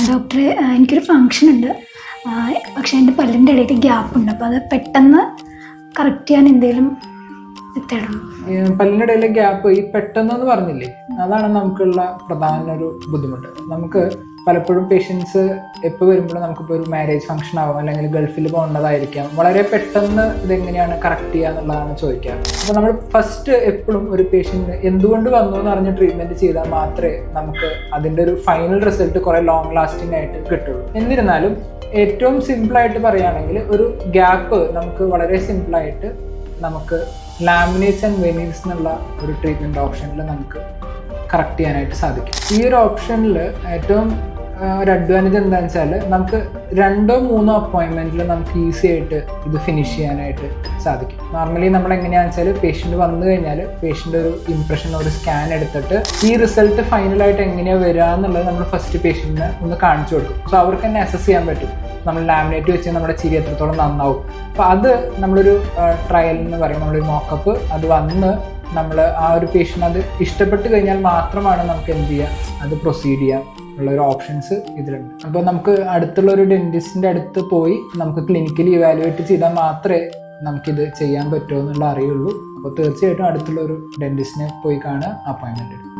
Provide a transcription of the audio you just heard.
ഡോക്ടറെ എനിക്കൊരു ഫങ്ഷൻ ഉണ്ട്, പക്ഷേ എൻ്റെ പല്ലിൻ്റെ ഇടയിൽ ഗ്യാപ്പ് ഉണ്ട്. അപ്പോൾ അത് പെട്ടെന്ന് കറക്റ്റ് ചെയ്യാൻ എന്തെങ്കിലും എത്തണം. പല്ലിൻ്റെ ഇടയിലെ ഗ്യാപ്പ് ഈ പെട്ടെന്ന് പറഞ്ഞില്ലേ, അതാണ് നമുക്കുള്ള പ്രധാന ഒരു ബുദ്ധിമുട്ട്. നമുക്ക് പലപ്പോഴും പേഷ്യൻസ് എപ്പോൾ വരുമ്പോഴും നമുക്കിപ്പോൾ ഒരു മാരേജ് ഫംഗ്ഷൻ ആവും, അല്ലെങ്കിൽ ഗൾഫിൽ പോകേണ്ടതായിരിക്കാം, വളരെ പെട്ടെന്ന് ഇതെങ്ങനെയാണ് കറക്റ്റ് ചെയ്യുക എന്നുള്ളതാണ് ചോദിക്കുക. അപ്പോൾ നമ്മൾ ഫസ്റ്റ് എപ്പോഴും ഒരു പേഷ്യൻറ്റ് എന്തുകൊണ്ട് വന്നു എന്ന് പറഞ്ഞ് ട്രീറ്റ്മെൻറ്റ് ചെയ്താൽ മാത്രമേ നമുക്ക് അതിൻ്റെ ഒരു ഫൈനൽ റിസൾട്ട് കുറേ ലോങ് ലാസ്റ്റിംഗ് ആയിട്ട് കിട്ടുള്ളൂ. എന്നിരുന്നാലും ഏറ്റവും സിമ്പിളായിട്ട് പറയുകയാണെങ്കിൽ ഒരു ഗ്യാപ്പ് നമുക്ക് വളരെ സിമ്പിളായിട്ട് നമുക്ക് ലാമിനേറ്റ്സ് ആൻഡ് വെനീൽസ് എന്നുള്ള ഒരു ട്രീറ്റ്മെൻറ്റ് ഓപ്ഷനിൽ നമുക്ക് കറക്റ്റ് ചെയ്യാനായിട്ട് സാധിക്കും. ഈ ഒരു ഓപ്ഷനിൽ ഏറ്റവും ഒരു അഡ്വാൻറ്റേജ് എന്താണെന്ന് വെച്ചാൽ നമുക്ക് 2-3 അപ്പോയിൻമെൻറ്റിൽ നമുക്ക് ഈസി ആയിട്ട് ഇത് ഫിനിഷ് ചെയ്യാനായിട്ട് സാധിക്കും. നോർമലി നമ്മൾ എങ്ങനെയാണെന്ന് വെച്ചാൽ പേഷ്യൻ്റ് വന്നു കഴിഞ്ഞാൽ പേഷ്യൻ്റ് ഒരു ഇംപ്രഷൻ, ഒരു സ്കാൻ എടുത്തിട്ട് ഈ റിസൾട്ട് ഫൈനലായിട്ട് എങ്ങനെയാണ് വരിക എന്നുള്ളത് നമ്മൾ ഫസ്റ്റ് പേഷ്യൻറ്റിന് ഒന്ന് കാണിച്ചു കൊടുക്കും. സോ അവർക്ക് തന്നെ അസസ് ചെയ്യാൻ പറ്റും നമ്മൾ ലാമിനേറ്റ് വെച്ച് നമ്മുടെ ചിരി എത്രത്തോളം നന്നാവും. അപ്പോൾ അത് നമ്മളൊരു ട്രയൽ എന്ന് പറയും, നമ്മളൊരു മോക്കപ്പ്. അത് വന്ന് നമ്മൾ ആ ഒരു പേഷ്യൻ്റ് അത് ഇഷ്ടപ്പെട്ട് കഴിഞ്ഞാൽ മാത്രമാണ് നമുക്ക് എന്ത് ചെയ്യുക, അത് പ്രൊസീഡ് ചെയ്യാം ഉള്ളൊരു ഓപ്ഷൻസ് ഇതിലുണ്ട്. അപ്പോൾ നമുക്ക് അടുത്തുള്ള ഒരു ഡെൻറ്റിസ്റ്റിൻ്റെ അടുത്ത് പോയി നമുക്ക് ക്ലിനിക്കലി ഇവാലുവേറ്റ് ചെയ്താൽ മാത്രമേ നമുക്കിത് ചെയ്യാൻ പറ്റുമോ എന്നുള്ള അറിയുള്ളൂ. അപ്പോൾ തീർച്ചയായിട്ടും അടുത്തുള്ള ഒരു ഡെൻറ്റിസ്റ്റിനെ പോയി കാണുക, അപ്പോയിൻമെൻറ്റ് എടുക്കും.